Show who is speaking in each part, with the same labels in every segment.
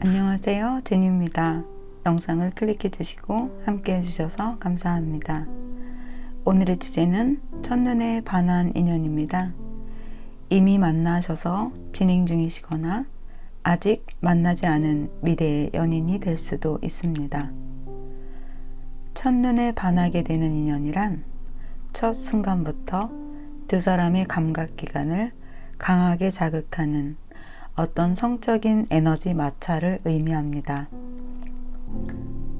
Speaker 1: 안녕하세요, 제니입니다. 영상을 클릭해 주시고 함께 해주셔서 감사합니다. 오늘의 주제는 첫눈에 반한 인연입니다. 이미 만나셔서 진행 중이시거나 아직 만나지 않은 미래의 연인이 될 수도 있습니다. 첫눈에 반하게 되는 인연이란 첫 순간부터 두 사람의 감각기관을 강하게 자극하는 어떤 성적인 에너지 마찰을 의미합니다.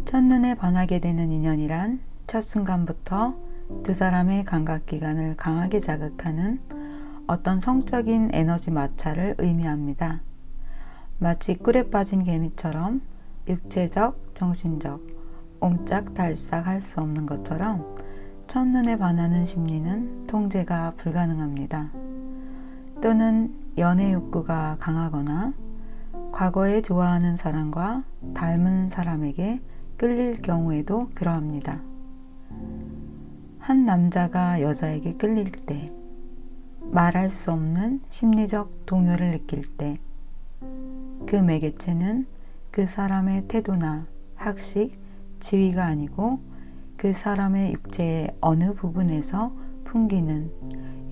Speaker 1: 첫눈에 반하게 되는 인연이란 첫 순간부터 두 사람의 감각기관을 강하게 자극하는 어떤 성적인 에너지 마찰을 의미합니다. 마치 꿀에 빠진 개미처럼 육체적, 정신적, 옴짝달싹 할 수 없는 것처럼 첫눈에 반하는 심리는 통제가 불가능합니다. 또는 연애 욕구가 강하거나 과거에 좋아하는 사람과 닮은 사람에게 끌릴 경우에도 그러합니다. 한 남자가 여자에게 끌릴 때, 말할 수 없는 심리적 동요를 느낄 때, 그 매개체는 그 사람의 태도나 학식, 지위가 아니고 그 사람의 육체의 어느 부분에서 풍기는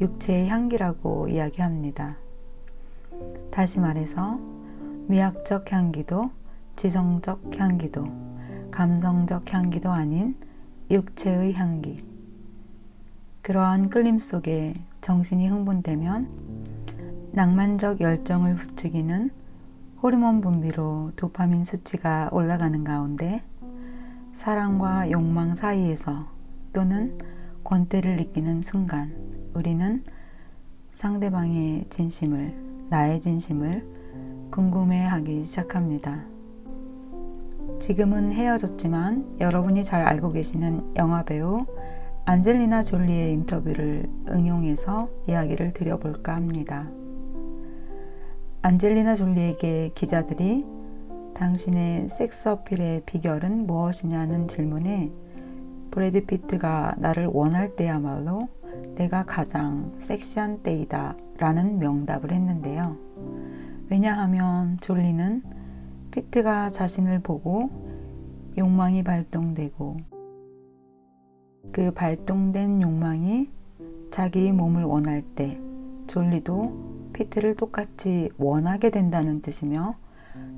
Speaker 1: 육체의 향기라고 이야기합니다. 다시 말해서 미학적 향기도, 지성적 향기도, 감성적 향기도 아닌 육체의 향기. 그러한 끌림 속에 정신이 흥분되면 낭만적 열정을 부추기는 호르몬 분비로 도파민 수치가 올라가는 가운데 사랑과 욕망 사이에서 또는 권태를 느끼는 순간 우리는 상대방의 진심을, 나의 진심을 궁금해하기 시작합니다. 지금은 헤어졌지만 여러분이 잘 알고 계시는 영화배우 안젤리나 졸리의 인터뷰를 응용해서 이야기를 드려볼까 합니다. 안젤리나 졸리에게 기자들이 당신의 섹스 어필의 비결은 무엇이냐는 질문에 브래드 피트가 나를 원할 때야말로 내가 가장 섹시한 때이다 라는 명답을 했는데요. 왜냐하면 졸리는 피트가 자신을 보고 욕망이 발동되고 그 발동된 욕망이 자기의 몸을 원할 때 졸리도 피트를 똑같이 원하게 된다는 뜻이며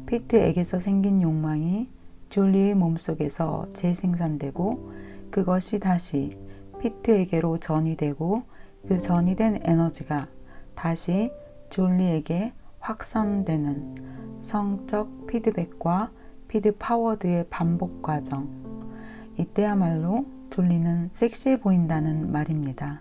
Speaker 1: 피트에게서 생긴 욕망이 졸리의 몸속에서 재생산되고 그것이 다시 피트에게로 전이 되고 그 전이 된 에너지가 다시 졸리에게 확산되는 성적 피드백과 피드 파워드의 반복 과정. 이때야말로 졸리는 섹시해 보인다는 말입니다.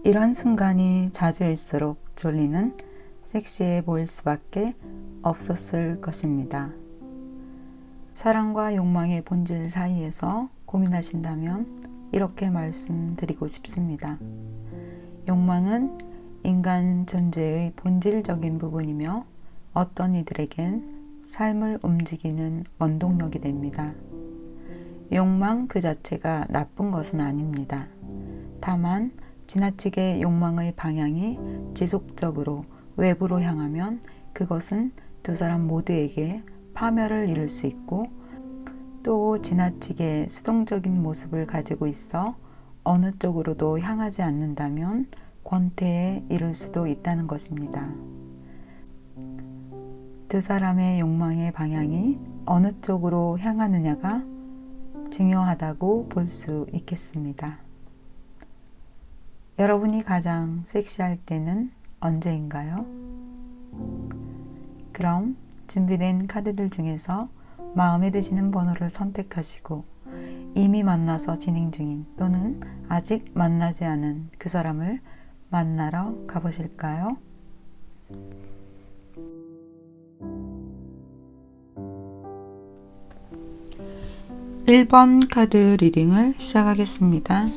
Speaker 1: 이런 순간이 자주일수록 졸리는 섹시해 보일 수밖에 없었을 것입니다. 사랑과 욕망의 본질 사이에서 고민하신다면 이렇게 말씀드리고 싶습니다. 욕망은 인간 존재의 본질적인 부분이며 어떤 이들에겐 삶을 움직이는 원동력이 됩니다. 욕망 그 자체가 나쁜 것은 아닙니다. 다만 지나치게 욕망의 방향이 지속적으로 외부로 향하면 그것은 두 사람 모두에게 파멸을 이룰 수 있고 또 지나치게 수동적인 모습을 가지고 있어 어느 쪽으로도 향하지 않는다면 권태에 이를 수도 있다는 것입니다. 두 사람의 욕망의 방향이 어느 쪽으로 향하느냐가 중요하다고 볼 수 있겠습니다. 여러분이 가장 섹시할 때는 언제인가요? 그럼 준비된 카드들 중에서 마음에 드시는 번호를 선택하시고 이미 만나서 진행 중인 또는 아직 만나지 않은 그 사람을 만나러 가보실까요? 1번 카드 리딩을 시작하겠습니다.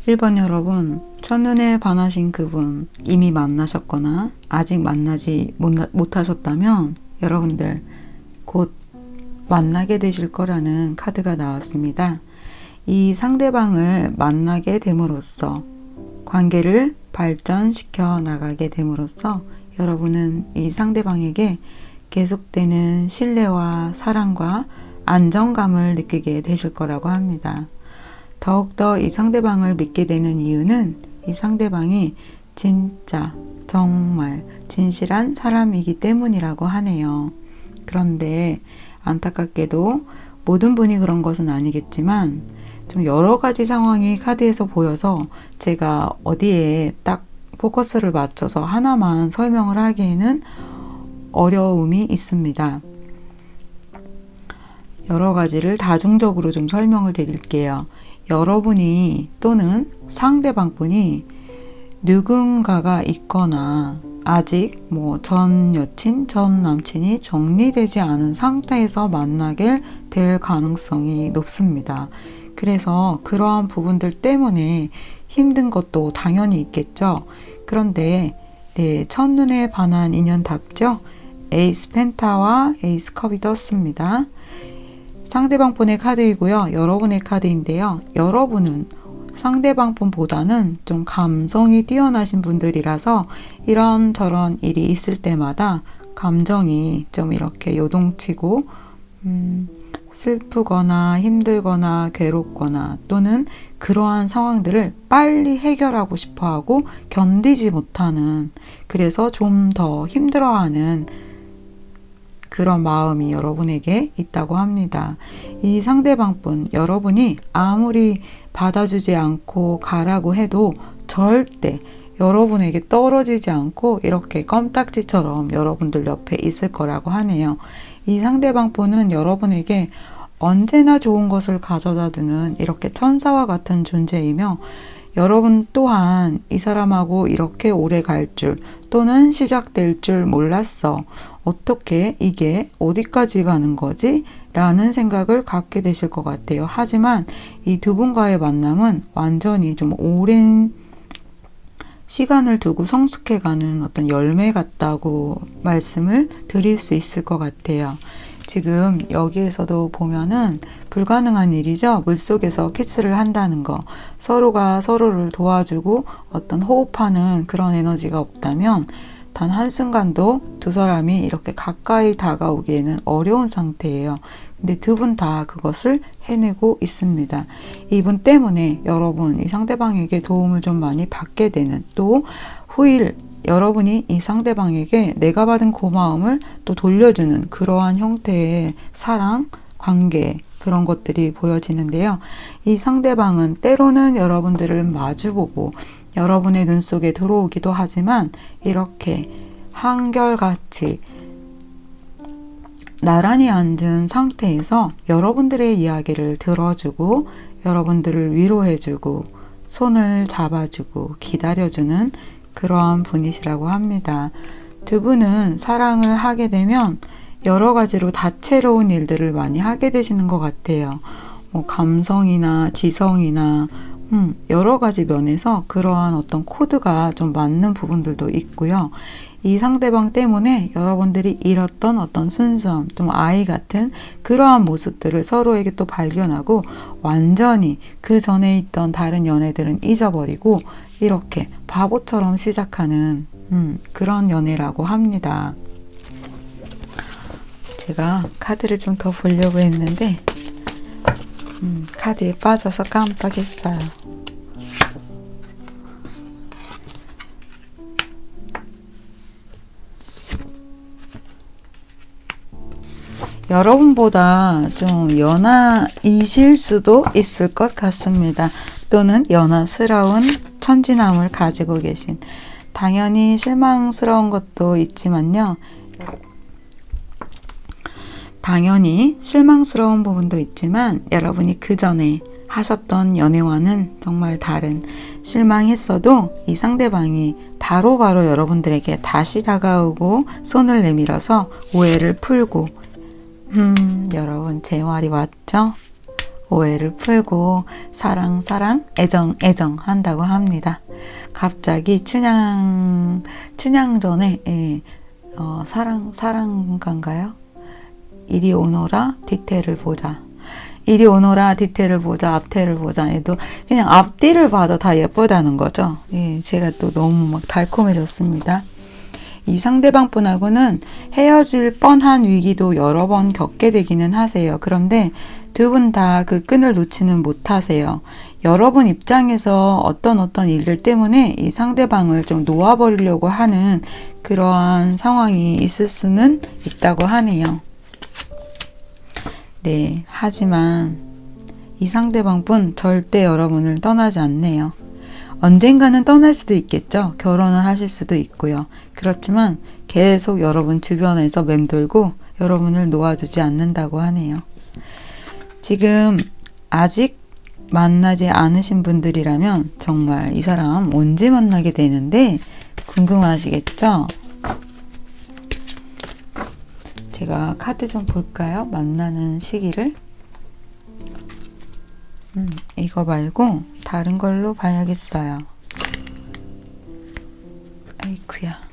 Speaker 1: 1번 여러분, 첫눈에 반하신 그분 이미 만나셨거나 아직 만나지 못하셨다면 여러분들 곧 만나게 되실 거라는 카드가 나왔습니다. 이 상대방을 만나게 됨으로써 관계를 발전시켜 나가게 됨으로써 여러분은 이 상대방에게 계속되는 신뢰와 사랑과 안정감을 느끼게 되실 거라고 합니다. 더욱더 이 상대방을 믿게 되는 이유는 이 상대방이 진짜 정말 진실한 사람이기 때문이라고 하네요. 그런데 안타깝게도 모든 분이 그런 것은 아니겠지만 좀 여러 가지 상황이 카드에서 보여서 제가 어디에 딱 포커스를 맞춰서 하나만 설명을 하기에는 어려움이 있습니다. 여러 가지를 다중적으로 좀 설명을 드릴게요. 여러분이 또는 상대방분이 누군가가 있거나 아직 전 여친, 전 남친이 정리되지 않은 상태에서 만나게 될 가능성이 높습니다. 그래서 그러한 부분들 때문에 힘든 것도 당연히 있겠죠. 그런데 첫눈에 반한 인연답죠. 에이스 펜타와 에이스 컵이 떴습니다. 상대방 분의 카드이고요. 여러분의 카드인데요. 여러분은 상대방 분보다는 좀 감성이 뛰어나신 분들이라서 이런저런 일이 있을 때마다 감정이 좀 이렇게 요동치고 슬프거나 힘들거나 괴롭거나 또는 그러한 상황들을 빨리 해결하고 싶어하고 견디지 못하는, 그래서 좀 더 힘들어하는 그런 마음이 여러분에게 있다고 합니다. 이 상대방분, 여러분이 아무리 받아주지 않고 가라고 해도 절대 여러분에게 떨어지지 않고 이렇게 껌딱지처럼 여러분들 옆에 있을 거라고 하네요. 이 상대방분은 여러분에게 언제나 좋은 것을 가져다 두는 이렇게 천사와 같은 존재이며, 여러분 또한 이 사람하고 이렇게 오래 갈 줄 또는 시작될 줄 몰랐어. 어떻게 이게 어디까지 가는 거지? 라는 생각을 갖게 되실 것 같아요. 하지만 이 두 분과의 만남은 완전히 좀 오랜 시간을 두고 성숙해가는 어떤 열매 같다고 말씀을 드릴 수 있을 것 같아요. 지금 여기에서도 보면은 불가능한 일이죠. 물속에서 키스를 한다는 거. 서로가 서로를 도와주고 어떤 호흡하는 그런 에너지가 없다면 단 한순간도 두 사람이 이렇게 가까이 다가오기에는 어려운 상태예요. 근데 두 분 다 그것을 해내고 있습니다. 이분 때문에 여러분 이 상대방에게 도움을 좀 많이 받게 되는, 또 후일 여러분이 이 상대방에게 내가 받은 고마움을 또 돌려주는 그러한 형태의 사랑, 관계, 그런 것들이 보여지는데요. 이 상대방은 때로는 여러분들을 마주보고 여러분의 눈 속에 들어오기도 하지만 이렇게 한결같이 나란히 앉은 상태에서 여러분들의 이야기를 들어주고 여러분들을 위로해주고 손을 잡아주고 기다려주는 그러한 분이시라고 합니다. 두 분은 사랑을 하게 되면 여러 가지로 다채로운 일들을 많이 하게 되시는 것 같아요. 감성이나 지성이나 여러 가지 면에서 그러한 어떤 코드가 좀 맞는 부분들도 있고요. 이 상대방 때문에 여러분들이 잃었던 어떤 순수함, 좀 아이 같은 그러한 모습들을 서로에게 또 발견하고 완전히 그 전에 있던 다른 연애들은 잊어버리고 이렇게 바보처럼 시작하는 그런 연애라고 합니다. 제가 카드를 좀 더 보려고 했는데 카드에 빠져서 깜빡했어요. 여러분보다 좀 연하이실 수도 있을 것 같습니다. 또는 연하스러운 천진함을 가지고 계신, 당연히 실망스러운 것도 있지만요. 당연히 실망스러운 부분도 있지만 여러분이 그 전에 하셨던 연애와는 정말 다른, 실망했어도 이 상대방이 바로바로 여러분들에게 다시 다가오고 손을 내밀어서 오해를 풀고 여러분 제 말이 맞죠? 오해를 풀고 사랑 애정 한다고 합니다. 갑자기 춘향전에 사랑가인가요? 이리 오너라 디테일을 보자. 이리 오너라 디테일을 보자, 앞테를 보자 해도 그냥 앞뒤를 봐도 다 예쁘다는 거죠. 제가 또 너무 막 달콤해졌습니다. 이 상대방 분하고는 헤어질 뻔한 위기도 여러 번 겪게 되기는 하세요. 그런데 두 분 다 그 끈을 놓지는 못하세요. 여러분 입장에서 어떤 일들 때문에 이 상대방을 좀 놓아버리려고 하는 그러한 상황이 있을 수는 있다고 하네요. 네, 하지만 이 상대방 분 절대 여러분을 떠나지 않네요. 언젠가는 떠날 수도 있겠죠. 결혼을 하실 수도 있고요. 그렇지만 계속 여러분 주변에서 맴돌고 여러분을 놓아주지 않는다고 하네요. 지금 아직 만나지 않으신 분들이라면 정말 이 사람 언제 만나게 되는데 궁금하시겠죠? 제가 카드 좀 볼까요? 만나는 시기를. 이거 말고 다른 걸로 봐야겠어요. 아이쿠야.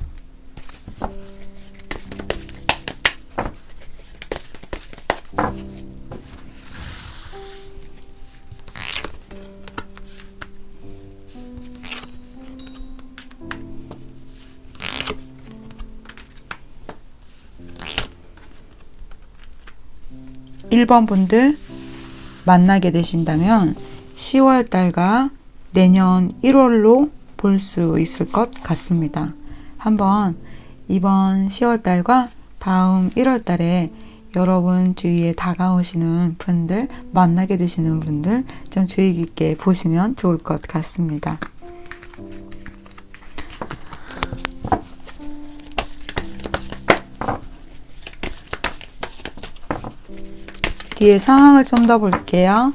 Speaker 1: 일 번 분들 만나게 되신다면 10월 달과 내년 1월로 볼 수 있을 것 같습니다. 한번 이번 10월 달과 다음 1월 달에 여러분 주위에 다가오시는 분들, 만나게 되시는 분들 좀 주의 깊게 보시면 좋을 것 같습니다. 뒤에 상황을 좀 더 볼게요.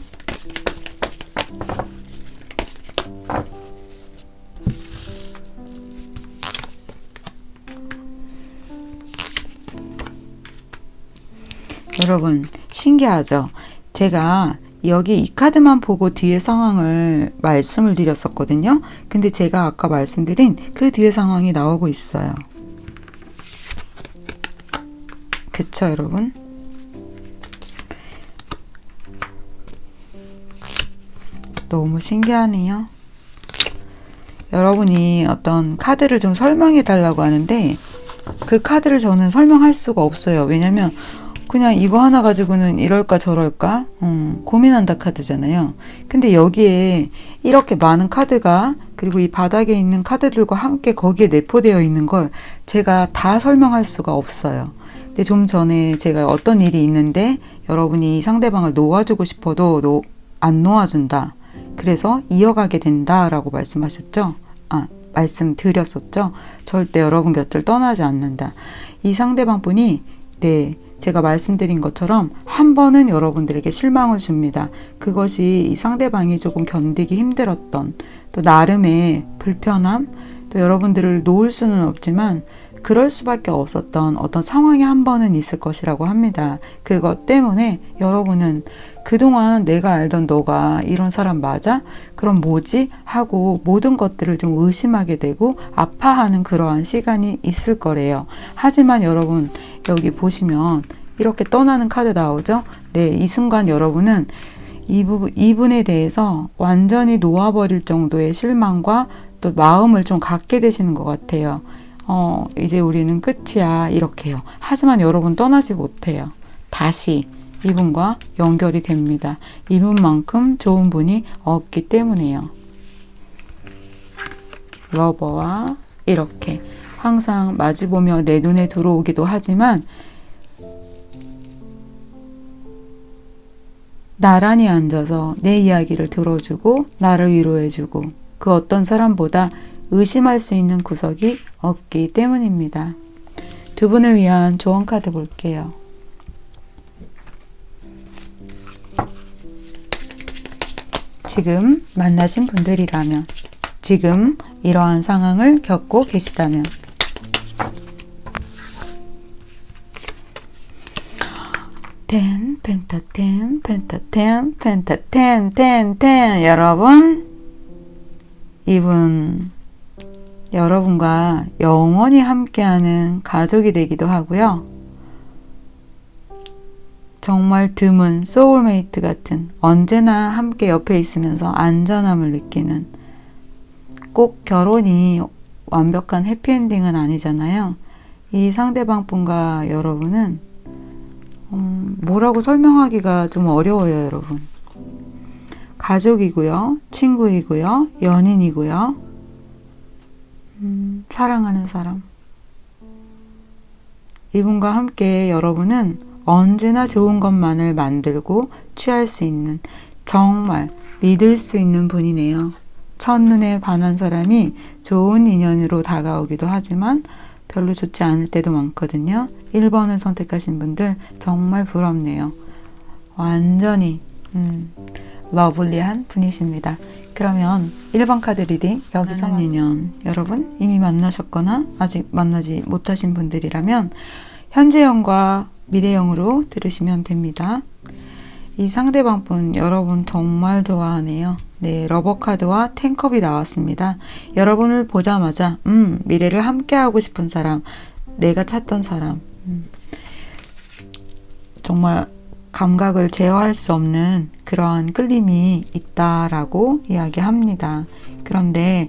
Speaker 1: 여러분 신기하죠? 제가 여기 이 카드만 보고 뒤에 상황을 말씀을 드렸었거든요. 근데 제가 아까 말씀드린 그 뒤에 상황이 나오고 있어요. 그쵸 여러분? 너무 신기하네요. 여러분이 어떤 카드를 좀 설명해 달라고 하는데 그 카드를 저는 설명할 수가 없어요. 왜냐면 그냥 이거 하나 가지고는 이럴까 저럴까 고민한다 카드잖아요. 근데 여기에 이렇게 많은 카드가 그리고 이 바닥에 있는 카드들과 함께 거기에 내포되어 있는 걸 제가 다 설명할 수가 없어요. 근데 좀 전에 제가 어떤 일이 있는데 여러분이 상대방을 놓아주고 싶어도 안 놓아준다. 그래서 이어가게 된다라고 말씀하셨죠? 말씀드렸었죠? 절대 여러분 곁을 떠나지 않는다. 이 상대방 분이 제가 말씀드린 것처럼 한 번은 여러분들에게 실망을 줍니다. 그것이 이 상대방이 조금 견디기 힘들었던 또 나름의 불편함, 또 여러분들을 놓을 수는 없지만 그럴 수밖에 없었던 어떤 상황이 한 번은 있을 것이라고 합니다. 그것 때문에 여러분은 그동안 내가 알던 너가 이런 사람 맞아? 그럼 뭐지? 하고 모든 것들을 좀 의심하게 되고 아파하는 그러한 시간이 있을 거래요. 하지만 여러분 여기 보시면 이렇게 떠나는 카드 나오죠? 네, 이 순간 여러분은 이분에 대해서 완전히 놓아버릴 정도의 실망과 또 마음을 좀 갖게 되시는 것 같아요. 이제 우리는 끝이야 이렇게요. 하지만 여러분 떠나지 못해요. 다시 이분과 연결이 됩니다. 이분만큼 좋은 분이 없기 때문에요. 러버와 이렇게 항상 마주보며 내 눈에 들어오기도 하지만 나란히 앉아서 내 이야기를 들어주고 나를 위로해주고 그 어떤 사람보다 의심할 수 있는 구석이 없기 때문입니다. 두 분을 위한 조언 카드 볼게요. 지금 만나신 분들이라면, 지금 이러한 상황을 겪고 계시다면, 펜타텐 여러분, 이분 여러분과 영원히 함께하는 가족이 되기도 하고요. 정말 드문 소울메이트 같은 언제나 함께 옆에 있으면서 안전함을 느끼는 꼭 결혼이 완벽한 해피엔딩은 아니잖아요. 이 상대방 분과 여러분은 뭐라고 설명하기가 좀 어려워요, 여러분. 가족이고요, 친구이고요, 연인이고요, 사랑하는 사람. 이분과 함께 여러분은 언제나 좋은 것만을 만들고 취할 수 있는, 정말 믿을 수 있는 분이네요. 첫눈에 반한 사람이 좋은 인연으로 다가오기도 하지만 별로 좋지 않을 때도 많거든요. 1번을 선택하신 분들 정말 부럽네요. 완전히 러블리한 분이십니다. 그러면 1번 카드 리딩 여기서 만난 인연, 여러분 이미 만나셨거나 아직 만나지 못하신 분들이라면 현재형과 미래형으로 들으시면 됩니다. 이 상대방 분 여러분 정말 좋아하네요. 네, 러버 카드와 10컵이 나왔습니다. 여러분을 보자마자 미래를 함께하고 싶은 사람, 내가 찾던 사람, 정말 감각을 제어할 수 없는 그러한 끌림이 있다라고 이야기합니다. 그런데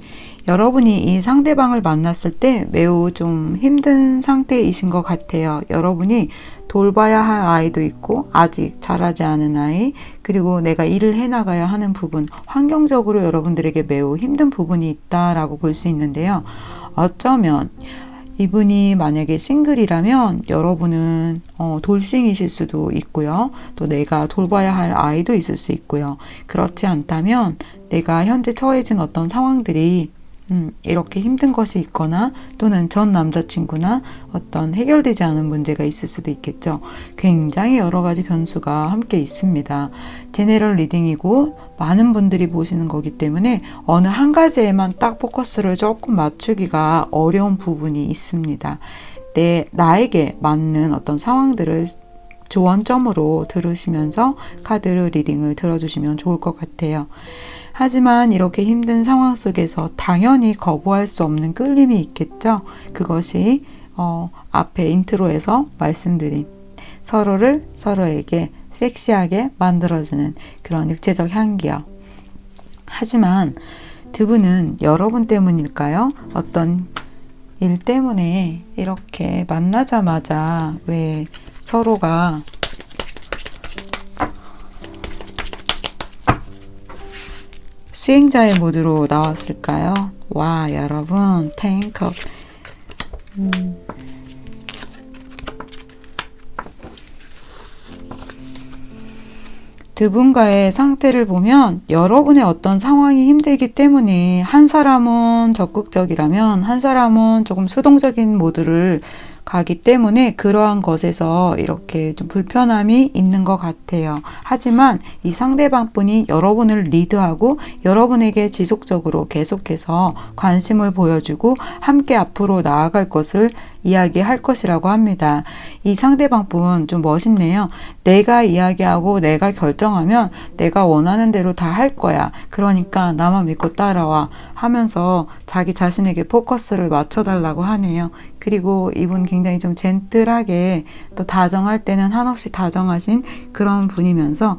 Speaker 1: 여러분이 이 상대방을 만났을 때 매우 좀 힘든 상태이신 것 같아요. 여러분이 돌봐야 할 아이도 있고 아직 자라지 않은 아이, 그리고 내가 일을 해나가야 하는 부분, 환경적으로 여러분들에게 매우 힘든 부분이 있다라고 볼 수 있는데요. 어쩌면 이분이 만약에 싱글이라면 여러분은 돌싱이실 수도 있고요. 또 내가 돌봐야 할 아이도 있을 수 있고요. 그렇지 않다면 내가 현재 처해진 어떤 상황들이 이렇게 힘든 것이 있거나 또는 전 남자친구나 어떤 해결되지 않은 문제가 있을 수도 있겠죠. 굉장히 여러 가지 변수가 함께 있습니다. 제네럴 리딩이고 많은 분들이 보시는 거기 때문에 어느 한 가지에만 딱 포커스를 조금 맞추기가 어려운 부분이 있습니다. 나에게 맞는 어떤 상황들을 조언점으로 들으시면서 카드 리딩을 들어주시면 좋을 것 같아요. 하지만 이렇게 힘든 상황 속에서 당연히 거부할 수 없는 끌림이 있겠죠. 그것이 앞에 인트로에서 말씀드린 서로를 서로에게 섹시하게 만들어주는 그런 육체적 향기요. 하지만 두 분은 여러분 때문일까요? 어떤 일 때문에 이렇게 만나자마자 왜 서로가 수행자의 모드로 나왔을까요? 와, 여러분, 10컵. 두 분과의 상태를 보면 여러분의 어떤 상황이 힘들기 때문에 한 사람은 적극적이라면 한 사람은 조금 수동적인 모드를 가기 때문에 그러한 것에서 이렇게 좀 불편함이 있는 것 같아요. 하지만 이 상대방 분이 여러분을 리드하고 여러분에게 지속적으로 계속해서 관심을 보여주고 함께 앞으로 나아갈 것을 이야기할 것이라고 합니다. 이 상대방 분 좀 멋있네요. 내가 이야기하고 내가 결정하면 내가 원하는 대로 다 할 거야. 그러니까 나만 믿고 따라와 하면서 자기 자신에게 포커스를 맞춰달라고 하네요. 그리고 이분 굉장히 좀 젠틀하게 또 다정할 때는 한없이 다정하신 그런 분이면서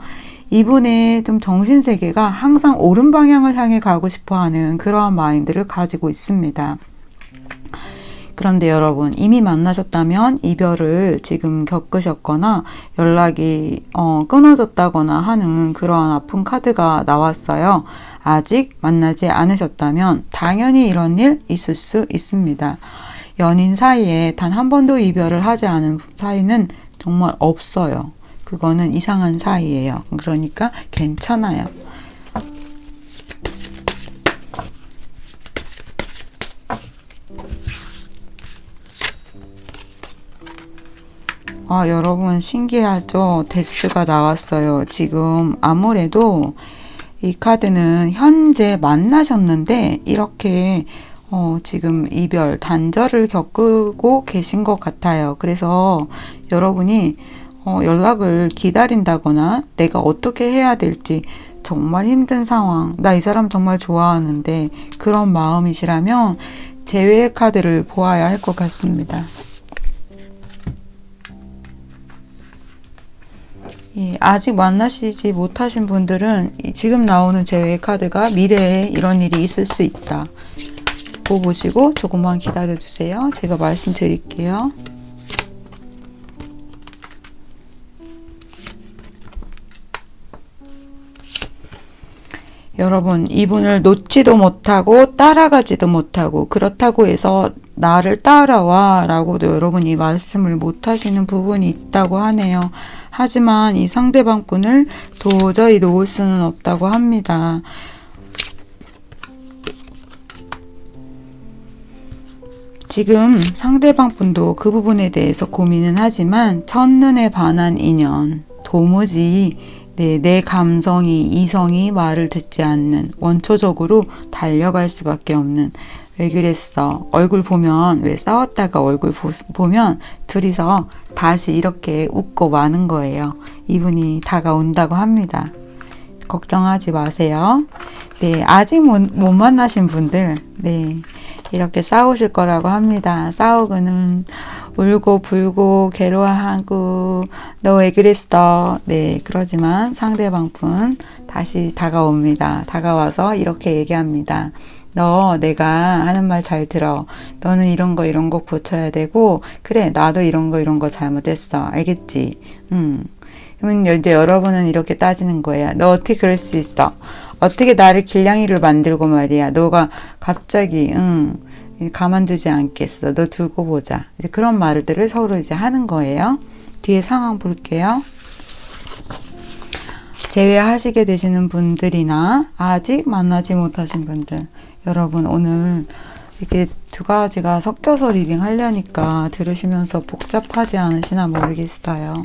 Speaker 1: 이분의 좀 정신세계가 항상 옳은 방향을 향해 가고 싶어하는 그러한 마인드를 가지고 있습니다. 그런데 여러분 이미 만나셨다면 이별을 지금 겪으셨거나 연락이 끊어졌다거나 하는 그러한 아픈 카드가 나왔어요. 아직 만나지 않으셨다면 당연히 이런 일 있을 수 있습니다. 연인 사이에 단 한 번도 이별을 하지 않은 사이는 정말 없어요. 그거는 이상한 사이예요. 그러니까 괜찮아요. 여러분 신기하죠? 데스가 나왔어요. 지금 아무래도 이 카드는 현재 만나셨는데 이렇게 지금 이별, 단절을 겪고 계신 것 같아요. 그래서 여러분이 연락을 기다린다거나 내가 어떻게 해야 될지 정말 힘든 상황, 나 이 사람 정말 좋아하는데 그런 마음이시라면 재회의 카드를 보아야 할 것 같습니다. 예, 아직 만나시지 못하신 분들은 지금 나오는 재회의 카드가 미래에 이런 일이 있을 수 있다. 두고 보시고 조금만 기다려 주세요. 제가 말씀드릴게요. 여러분, 이분을 놓지도 못하고 따라가지도 못하고 그렇다고 해서 나를 따라와 라고도 여러분이 말씀을 못 하시는 부분이 있다고 하네요. 하지만 이 상대방 분을 도저히 놓을 수는 없다고 합니다. 지금 상대방 분도 그 부분에 대해서 고민은 하지만 첫눈에 반한 인연, 도무지 내 감성이, 이성이 말을 듣지 않는, 원초적으로 달려갈 수밖에 없는, 왜 그랬어? 얼굴 보면, 왜 싸웠다가 얼굴 보면 둘이서 다시 이렇게 웃고 마는 거예요. 이분이 다가온다고 합니다. 걱정하지 마세요. 네, 아직 못 만나신 분들, 네, 이렇게 싸우실 거라고 합니다. 싸우고는 울고 불고 괴로워하고 너 왜 그랬어? 네, 그러지만 상대방 분 다시 다가옵니다. 다가와서 이렇게 얘기합니다. 너 내가 하는 말 잘 들어. 너는 이런 거 고쳐야 되고 그래 나도 이런 거 잘못했어. 알겠지? 그러면 이제 여러분은 이렇게 따지는 거예요. 너 어떻게 그럴 수 있어? 어떻게 나를 길냥이를 만들고 말이야. 너가 갑자기 가만두지 않겠어. 너 두고 보자. 이제 그런 말들을 서로 이제 하는 거예요. 뒤에 상황 볼게요. 재회하시게 되시는 분들이나 아직 만나지 못하신 분들, 여러분 오늘 이렇게 두 가지가 섞여서 리딩 하려니까 들으시면서 복잡하지 않으시나 모르겠어요.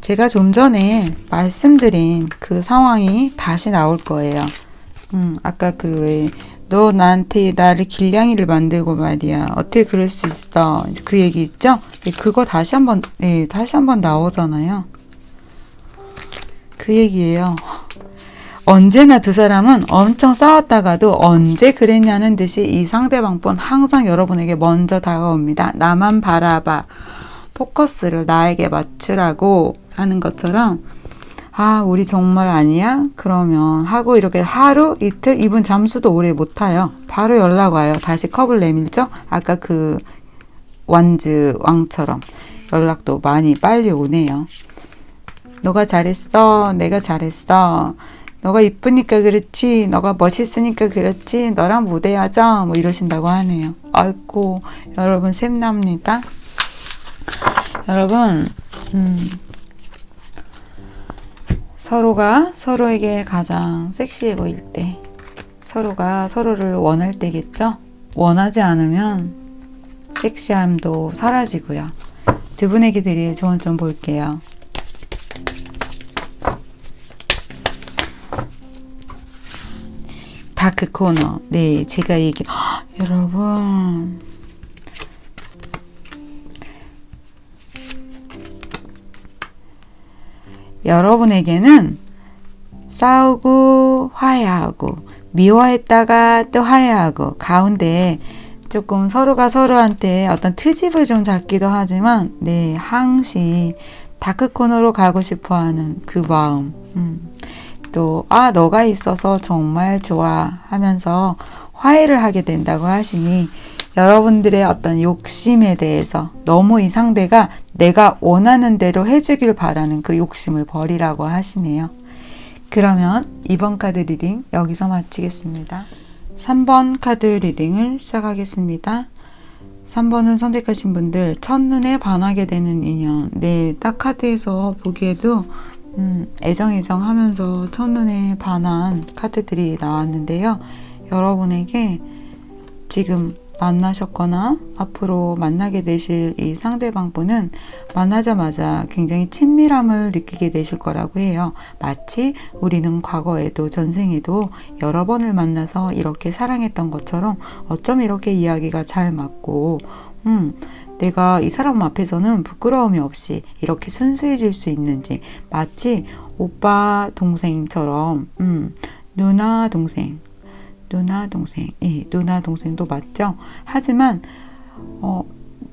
Speaker 1: 제가 좀 전에 말씀드린 그 상황이 다시 나올 거예요. 아까 너 나한테 나를 길냥이를 만들고 말이야. 어떻게 그럴 수 있어? 그 얘기 있죠? 그거 다시 한번 나오잖아요. 그 얘기예요. 언제나 두 사람은 엄청 싸웠다가도 언제 그랬냐는 듯이 이 상대방 분 항상 여러분에게 먼저 다가옵니다. 나만 바라봐. 포커스를 나에게 맞추라고 하는 것처럼 아 우리 정말 아니야? 그러면 하고 이렇게 하루 이틀 이분 잠수도 오래 못 타요. 바로 연락 와요. 다시 컵을 내밀죠? 아까 그 왕처럼 연락도 많이 빨리 오네요. 너가 잘했어. 내가 잘했어. 너가 이쁘니까 그렇지. 너가 멋있으니까 그렇지. 너랑 못해야죠. 뭐 이러신다고 하네요. 아이고 여러분 샘납니다. 여러분 서로가 서로에게 가장 섹시해 보일 때 서로가 서로를 원할 때겠죠? 원하지 않으면 섹시함도 사라지고요. 두 분에게 드릴 조언 좀 볼게요. 다크 코너. 네, 제가 여러분 여러분에게는 싸우고 화해하고 미워했다가 또 화해하고 가운데 조금 서로가 서로한테 어떤 트집을 좀 잡기도 하지만 네 항시 다크코너로 가고 싶어하는 그 마음 또 너가 있어서 정말 좋아 하면서 화해를 하게 된다고 하시니 여러분들의 어떤 욕심에 대해서 너무 이 상대가 내가 원하는 대로 해주길 바라는 그 욕심을 버리라고 하시네요. 그러면 이번 카드 리딩 여기서 마치겠습니다. 3번 카드 리딩을 시작하겠습니다. 3번을 선택하신 분들 첫눈에 반하게 되는 인연. 네, 딱 카드에서 보기에도 애정 하면서 첫눈에 반한 카드들이 나왔는데요. 여러분에게 지금 만나셨거나 앞으로 만나게 되실 이 상대방 분은 만나자마자 굉장히 친밀함을 느끼게 되실 거라고 해요. 마치 우리는 과거에도 전생에도 여러 번을 만나서 이렇게 사랑했던 것처럼 어쩜 이렇게 이야기가 잘 맞고 내가 이 사람 앞에서는 부끄러움이 없이 이렇게 순수해질 수 있는지 마치 오빠 동생처럼 누나 동생도 맞죠? 하지만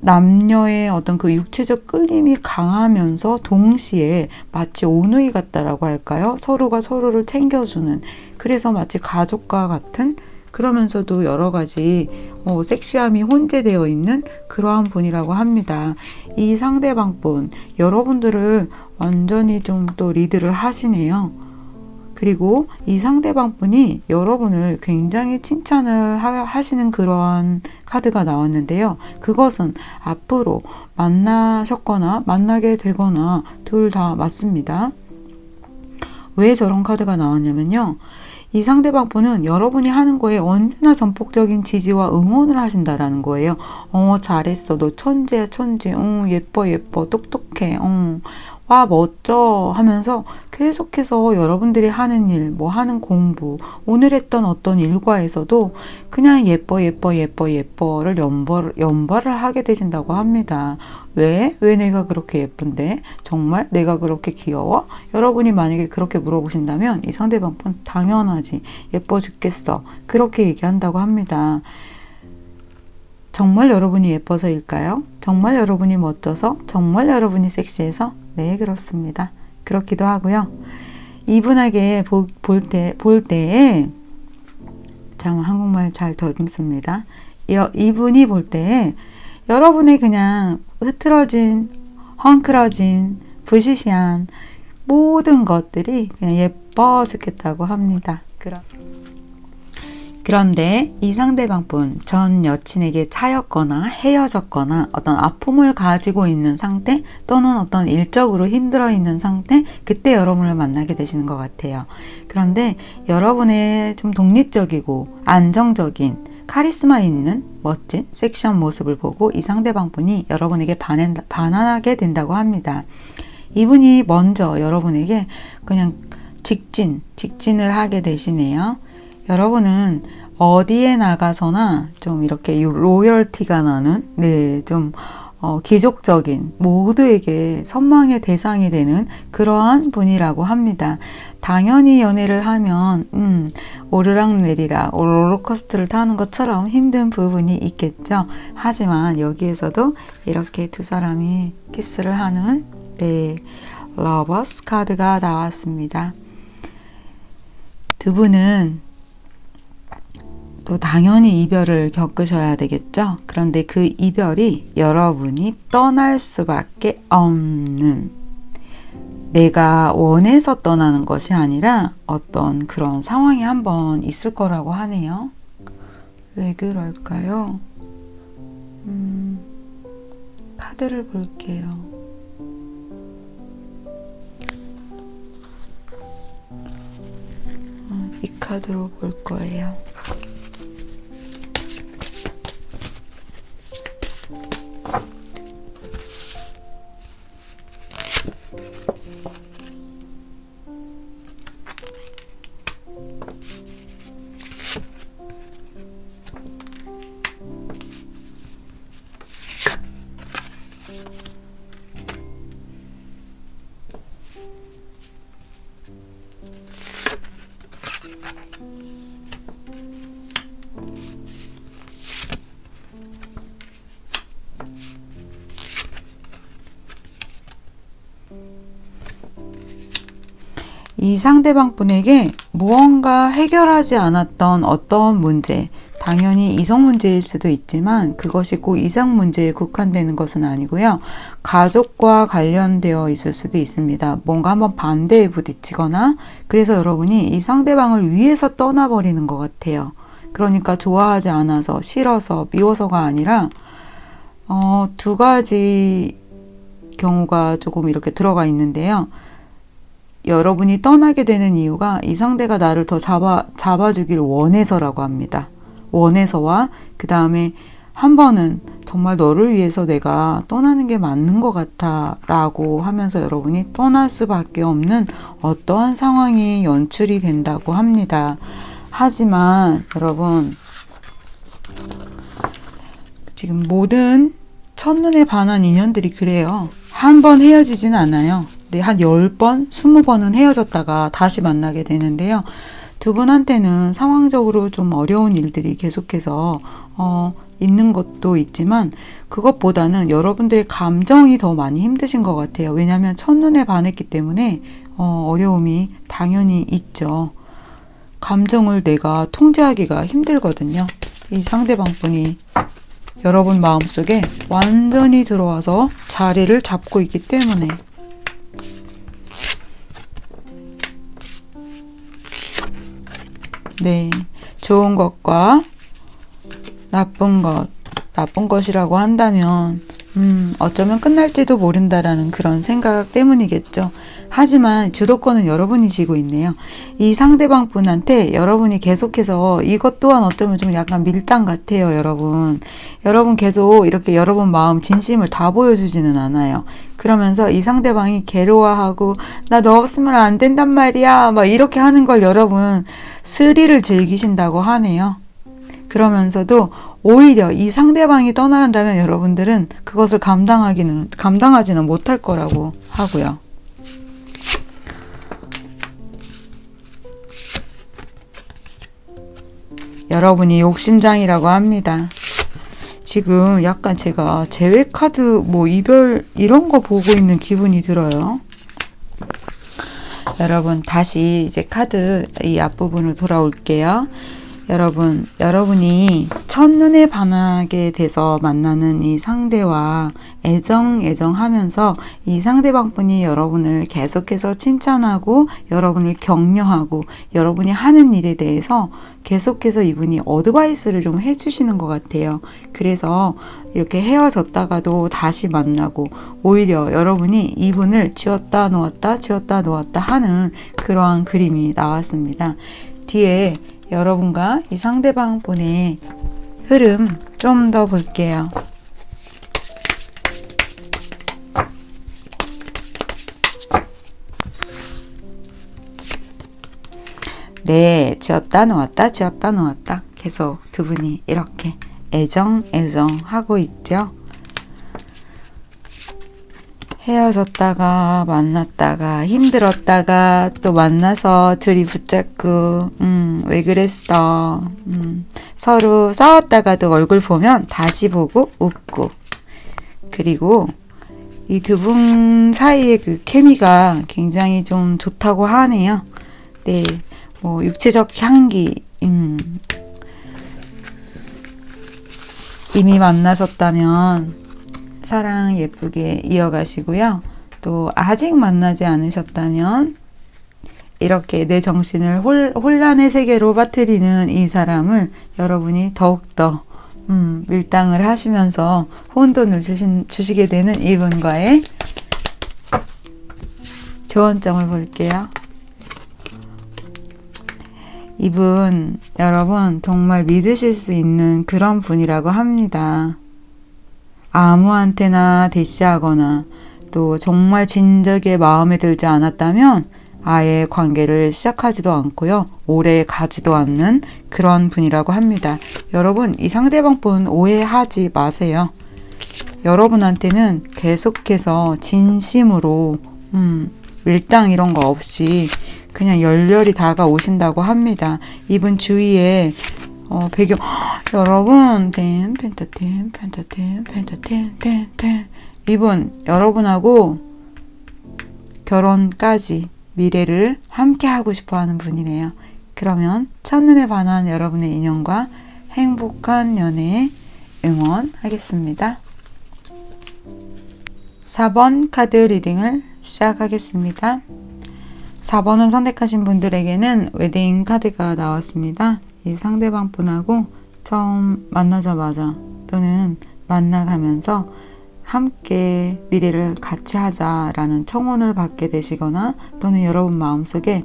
Speaker 1: 남녀의 어떤 그 육체적 끌림이 강하면서 동시에 마치 오누이 같다라고 할까요? 서로가 서로를 챙겨주는, 그래서 마치 가족과 같은, 그러면서도 여러 가지 섹시함이 혼재되어 있는 그러한 분이라고 합니다. 이 상대방분, 여러분들을 완전히 좀 또 리드를 하시네요. 그리고 이 상대방 분이 여러분을 굉장히 칭찬을 하시는 그러한 카드가 나왔는데요. 그것은 앞으로 만나셨거나 만나게 되거나 둘 다 맞습니다. 왜 저런 카드가 나왔냐면요. 이 상대방 분은 여러분이 하는 거에 언제나 전폭적인 지지와 응원을 하신다라는 거예요. 잘했어. 너 천재야, 천재. 예뻐, 예뻐. 똑똑해. 와, 멋져. 하면서 계속해서 여러분들이 하는 일, 뭐 하는 공부, 오늘 했던 어떤 일과에서도 그냥 예뻐, 예뻐, 예뻐, 예뻐를 연발을 하게 되신다고 합니다. 왜? 왜 내가 그렇게 예쁜데? 정말 내가 그렇게 귀여워? 여러분이 만약에 그렇게 물어보신다면 이 상대방 분 당연하지. 예뻐 죽겠어. 그렇게 얘기한다고 합니다. 정말 여러분이 예뻐서일까요? 정말 여러분이 멋져서? 정말 여러분이 섹시해서? 네, 그렇습니다. 그렇기도 하고요. 이분에게 볼 때에, 참 한국말 잘 더듬습니다. 이분이 볼 때에 여러분의 그냥 흐트러진, 헝클어진, 부시시한 모든 것들이 그냥 예뻐 죽겠다고 합니다. 그런데 이 상대방분, 전 여친에게 차였거나 헤어졌거나 어떤 아픔을 가지고 있는 상태, 또는 어떤 일적으로 힘들어 있는 상태, 그때 여러분을 만나게 되시는 것 같아요. 그런데 여러분의 좀 독립적이고 안정적인 카리스마 있는 멋진 섹시한 모습을 보고 이 상대방분이 여러분에게 반하게 된다고 합니다. 이분이 먼저 여러분에게 그냥 직진을 하게 되시네요. 여러분은 어디에 나가서나 좀 이렇게 로열티가 나는, 좀 기족적인, 모두에게 선망의 대상이 되는 그러한 분이라고 합니다. 당연히 연애를 하면 오르락내리락 롤러코스터를 타는 것처럼 힘든 부분이 있겠죠. 하지만 여기에서도 이렇게 두 사람이 키스를 하는 러버스 카드가 나왔습니다. 두 분은 또 당연히 이별을 겪으셔야 되겠죠. 그런데 그 이별이 여러분이 떠날 수밖에 없는, 내가 원해서 떠나는 것이 아니라 어떤 그런 상황이 한번 있을 거라고 하네요. 왜 그럴까요? 카드를 볼게요. 이 카드로 볼 거예요. 이 상대방 분에게 무언가 해결하지 않았던 어떤 문제, 당연히 이성 문제일 수도 있지만 그것이 꼭 이성 문제에 국한되는 것은 아니고요. 가족과 관련되어 있을 수도 있습니다. 뭔가 한번 반대에 부딪히거나, 그래서 여러분이 이 상대방을 위해서 떠나버리는 것 같아요. 그러니까 좋아하지 않아서, 싫어서, 미워서가 아니라 두 가지 경우가 조금 이렇게 들어가 있는데요. 여러분이 떠나게 되는 이유가 이 상대가 나를 더 잡아주길 원해서라고 합니다. 원해서와 그 다음에 한 번은 정말 너를 위해서 내가 떠나는 게 맞는 것 같아 라고 하면서 여러분이 떠날 수밖에 없는 어떠한 상황이 연출이 된다고 합니다. 하지만 여러분, 지금 모든 첫눈에 반한 인연들이 그래요. 한 번 헤어지진 않아요. 네, 한 10번, 20번은 헤어졌다가 다시 만나게 되는데요. 두 분한테는 상황적으로 좀 어려운 일들이 계속해서 있는 것도 있지만 그것보다는 여러분들의 감정이 더 많이 힘드신 것 같아요. 왜냐하면 첫눈에 반했기 때문에 어려움이 당연히 있죠. 감정을 내가 통제하기가 힘들거든요. 이 상대방분이 여러분 마음속에 완전히 들어와서 자리를 잡고 있기 때문에 네, 좋은 것과 나쁜 것이라고 한다면 어쩌면 끝날지도 모른다라는 그런 생각 때문이겠죠. 하지만 주도권은 여러분이 쥐고 있네요. 이 상대방 분한테 여러분이 계속해서 이것 또한 어쩌면 좀 약간 밀당 같아요, 여러분. 여러분 계속 이렇게 여러분 마음 진심을 다 보여주지는 않아요. 그러면서 이 상대방이 괴로워하고 나 너 없으면 안 된단 말이야 막 이렇게 하는 걸 여러분 스릴을 즐기신다고 하네요. 그러면서도 오히려 이 상대방이 떠나간다면 여러분들은 그것을 감당하지는 못할 거라고 하고요. 여러분이 욕심장이라고 합니다. 지금 약간 제가 재회 카드 뭐 이별 이런 거 보고 있는 기분이 들어요. 여러분 다시 이제 카드 이 앞부분으로 돌아올게요. 여러분이 첫눈에 반하게 돼서 만나는 이 상대와 애정하면서 이 상대방 분이 여러분을 계속해서 칭찬하고 여러분을 격려하고 여러분이 하는 일에 대해서 계속해서 이분이 어드바이스를 좀 해주시는 것 같아요. 그래서 이렇게 헤어졌다가도 다시 만나고 오히려 여러분이 이분을 쥐었다 놓았다 하는 그러한 그림이 나왔습니다. 뒤에 여러분과 이 상대방 분의 흐름 좀 더 볼게요. 네, 지었다 놓았다 계속 두 분이 이렇게 애정하고 있죠. 헤어졌다가 만났다가 힘들었다가 또 만나서 둘이 붙잡고 왜 그랬어 서로 싸웠다가도 얼굴 보면 다시 보고 웃고 그리고 이 두 분 사이의 그 케미가 굉장히 좀 좋다고 하네요. 네, 뭐 육체적 향기 이미 만나셨다면 사랑 예쁘게 이어가시고요. 또 아직 만나지 않으셨다면 이렇게 내 정신을 혼란의 세계로 빠뜨리는 이 사람을 여러분이 더욱더 밀당을 하시면서 혼돈을 주시게 되는 이분과의 조언점을 볼게요. 이분 여러분 정말 믿으실 수 있는 그런 분이라고 합니다. 아무한테나 대시하거나 또 정말 진작에 마음에 들지 않았다면 아예 관계를 시작하지도 않고요. 오래 가지도 않는 그런 분이라고 합니다. 여러분 이 상대방 분 오해하지 마세요. 여러분한테는 계속해서 진심으로 밀당 이런 거 없이 그냥 열렬히 다가오신다고 합니다. 이분 주위에 배경 여러분 펜타템 이분 여러분하고 결혼까지 미래를 함께 하고 싶어 하는 분이네요. 그러면 첫눈에 반한 여러분의 인연과 행복한 연애 응원하겠습니다. 4번 카드 리딩을 시작하겠습니다. 4번을 선택하신 분들에게는 웨딩 카드가 나왔습니다. 이 상대방 분하고 처음 만나자마자 또는 만나가면서 함께 미래를 같이 하자라는 청혼을 받게 되시거나 또는 여러분 마음속에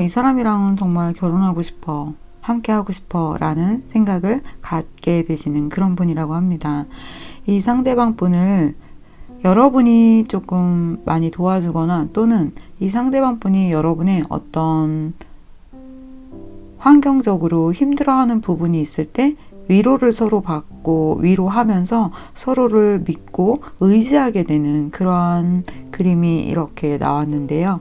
Speaker 1: 이 사람이랑은 정말 결혼하고 싶어, 함께 하고 싶어 라는 생각을 갖게 되시는 그런 분이라고 합니다. 이 상대방 분을 여러분이 조금 많이 도와주거나 또는 이 상대방 분이 여러분의 어떤 환경적으로 힘들어하는 부분이 있을 때 위로를 서로 받고 위로하면서 서로를 믿고 의지하게 되는 그러한 그림이 이렇게 나왔는데요.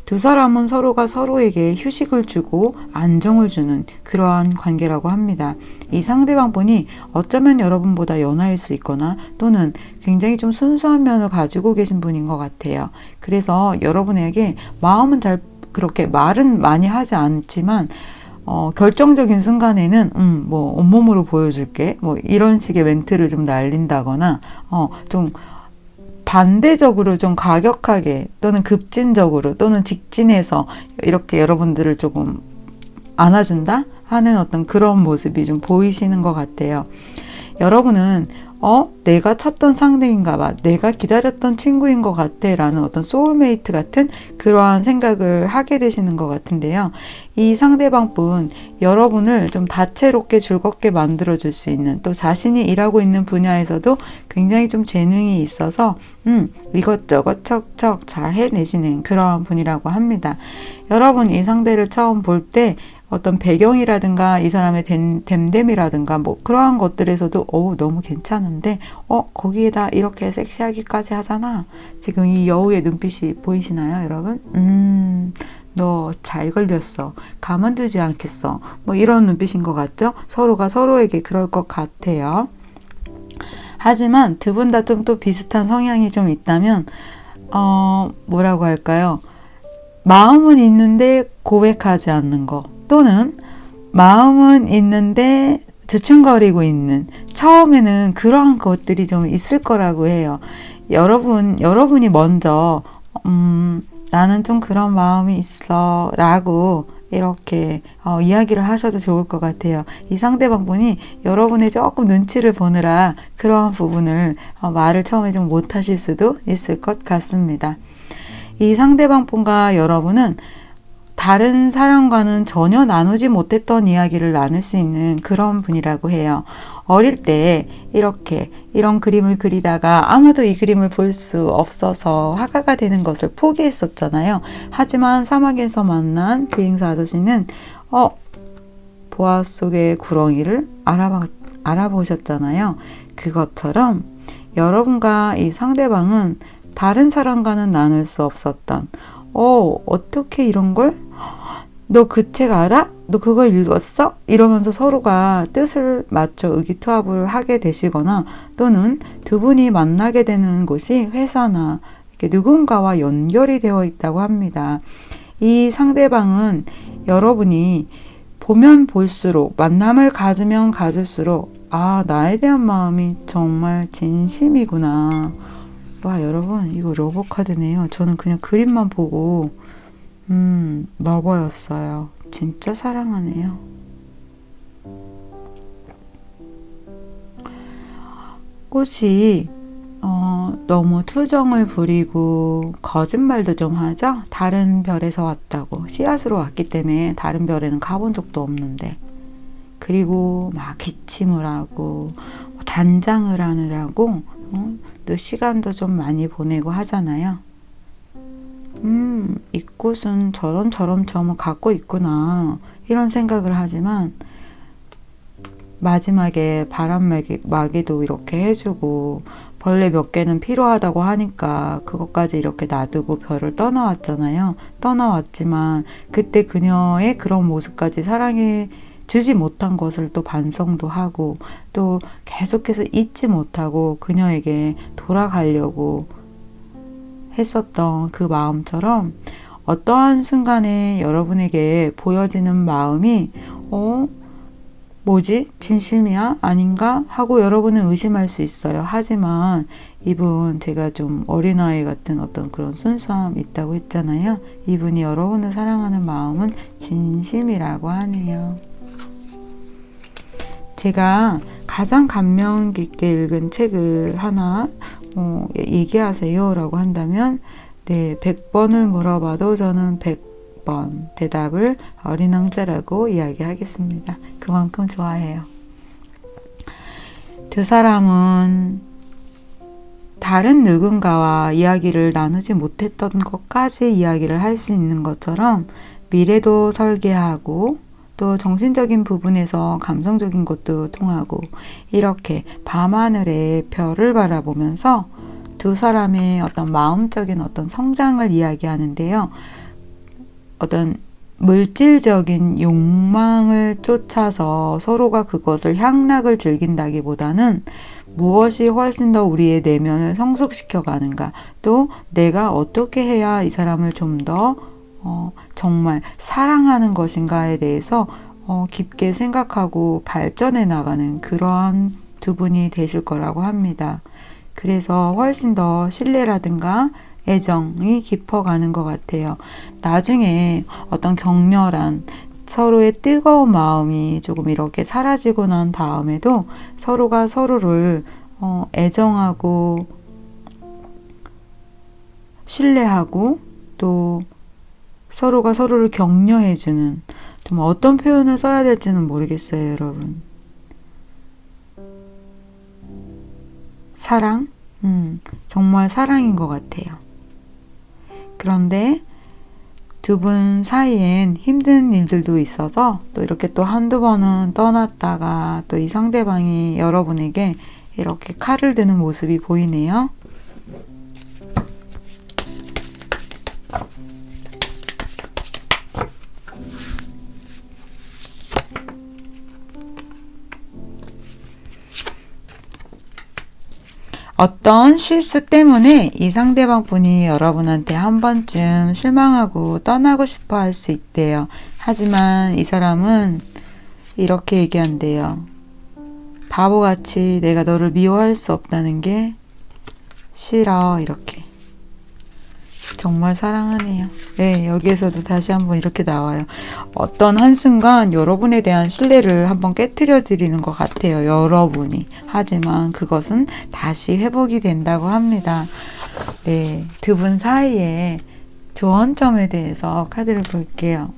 Speaker 1: 두 사람은 서로가 서로에게 휴식을 주고 안정을 주는 그러한 관계라고 합니다. 이 상대방 분이 어쩌면 여러분보다 연하일 수 있거나 또는 굉장히 좀 순수한 면을 가지고 계신 분인 것 같아요. 그래서 여러분에게 마음은 잘 그렇게 말은 많이 하지 않지만 결정적인 순간에는 뭐 온몸으로 보여줄게 뭐 이런 식의 멘트를 좀 날린다거나 좀 반대적으로 좀 과격하게 또는 급진적으로 또는 직진해서 이렇게 여러분들을 조금 안아준다 하는 어떤 그런 모습이 좀 보이시는 것 같아요. 여러분은 내가 찾던 상대인가 봐, 내가 기다렸던 친구인 것 같아 라는 어떤 소울메이트 같은 그러한 생각을 하게 되시는 것 같은데요. 이 상대방분 여러분을 좀 다채롭게 즐겁게 만들어 줄 수 있는, 또 자신이 일하고 있는 분야에서도 굉장히 좀 재능이 있어서 이것저것 척척 잘 해내시는 그러한 분이라고 합니다. 여러분 이 상대를 처음 볼 때 어떤 배경이라든가 이 사람의 됨됨이라든가 뭐 그러한 것들에서도 너무 괜찮은데 거기에다 이렇게 섹시하기까지 하잖아. 지금 이 여우의 눈빛이 보이시나요, 여러분? 너 잘 걸렸어. 가만두지 않겠어. 뭐 이런 눈빛인 것 같죠? 서로가 서로에게 그럴 것 같아요. 하지만 두 분 다 좀 또 비슷한 성향이 좀 있다면 뭐라고 할까요? 마음은 있는데 고백하지 않는 거, 또는 마음은 있는데 주춤거리고 있는, 처음에는 그러한 것들이 좀 있을 거라고 해요. 여러분이 먼저 나는 좀 그런 마음이 있어 라고 이렇게 이야기를 하셔도 좋을 것 같아요. 이 상대방분이 여러분의 조금 눈치를 보느라 그러한 부분을 말을 처음에 좀 못하실 수도 있을 것 같습니다. 이 상대방분과 여러분은 다른 사람과는 전혀 나누지 못했던 이야기를 나눌 수 있는 그런 분이라고 해요. 어릴 때 이런 그림을 그리다가 아무도 이 그림을 볼 수 없어서 화가가 되는 것을 포기했었잖아요. 하지만 사막에서 만난 비행사 아저씨는 보아 속의 구렁이를 알아보셨잖아요. 그것처럼 여러분과 이 상대방은 다른 사람과는 나눌 수 없었던 어떻게 이런 걸? 너 그 책 알아? 너 그거 읽었어? 이러면서 서로가 뜻을 맞춰 의기투합을 하게 되시거나, 또는 두 분이 만나게 되는 곳이 회사나 이렇게 누군가와 연결이 되어 있다고 합니다. 이 상대방은 여러분이 보면 볼수록, 만남을 가지면 가질수록 나에 대한 마음이 정말 진심이구나. 와, 여러분 이거 러브카드네요. 저는 그냥 그림만 보고 러버였어요. 진짜 사랑하네요. 꽃이 너무 투정을 부리고 거짓말도 좀 하죠. 다른 별에서 왔다고, 씨앗으로 왔기 때문에 다른 별에는 가본 적도 없는데, 그리고 막 기침을 하고 단장을 하느라고 또 시간도 좀 많이 보내고 하잖아요. 이 꽃은 저런 점을 갖고 있구나 이런 생각을 하지만, 마지막에 바람막이도 이렇게 해주고 벌레 몇 개는 필요하다고 하니까 그것까지 이렇게 놔두고 별을 떠나왔잖아요. 떠나왔지만 그때 그녀의 그런 모습까지 사랑해 주지 못한 것을 또 반성도 하고, 또 계속해서 잊지 못하고 그녀에게 돌아가려고 했었던 그 마음처럼, 어떠한 순간에 여러분에게 보여지는 마음이 뭐지? 진심이야? 아닌가? 하고 여러분은 의심할 수 있어요. 하지만 이분, 제가 좀 어린아이 같은 어떤 그런 순수함이 있다고 했잖아요. 이분이 여러분을 사랑하는 마음은 진심이라고 하네요. 제가 가장 감명 깊게 읽은 책을 하나 얘기하세요 라고 한다면, 100번을 물어봐도 저는 100번 대답을 어린 왕자라고 이야기하겠습니다. 그만큼 좋아해요. 두 사람은 다른 누군가와 이야기를 나누지 못했던 것까지 이야기를 할 수 있는 것처럼 미래도 설계하고, 또 정신적인 부분에서 감성적인 것도 통하고, 이렇게 밤하늘의 별을 바라보면서 두 사람의 어떤 마음적인 어떤 성장을 이야기하는데요. 어떤 물질적인 욕망을 쫓아서 서로가 그것을 향락을 즐긴다기보다는 무엇이 훨씬 더 우리의 내면을 성숙시켜 가는가, 또 내가 어떻게 해야 이 사람을 좀 더 정말 사랑하는 것인가에 대해서 깊게 생각하고 발전해 나가는 그러한 두 분이 되실 거라고 합니다. 그래서 훨씬 더 신뢰라든가 애정이 깊어가는 것 같아요. 나중에 어떤 격렬한 서로의 뜨거운 마음이 조금 이렇게 사라지고 난 다음에도 서로가 서로를 애정하고 신뢰하고 또 서로가 서로를 격려해주는, 좀 어떤 표현을 써야 될지는 모르겠어요, 여러분. 사랑? 정말 사랑인 것 같아요. 그런데 두 분 사이엔 힘든 일들도 있어서 또 이렇게 또 한두 번은 떠났다가 또 이 상대방이 여러분에게 이렇게 칼을 드는 모습이 보이네요. 어떤 실수 때문에 이 상대방 분이 여러분한테 한 번쯤 실망하고 떠나고 싶어 할 수 있대요. 하지만 이 사람은 이렇게 얘기한대요. 바보같이 내가 너를 미워할 수 없다는 게 싫어. 이렇게. 정말 사랑하네요. 네, 여기에서도 다시 한번 이렇게 나와요. 어떤 한순간 여러분에 대한 신뢰를 한번 깨트려 드리는 것 같아요. 여러분이. 하지만 그것은 다시 회복이 된다고 합니다. 네, 두 분 사이에 조언점에 대해서 카드를 볼게요.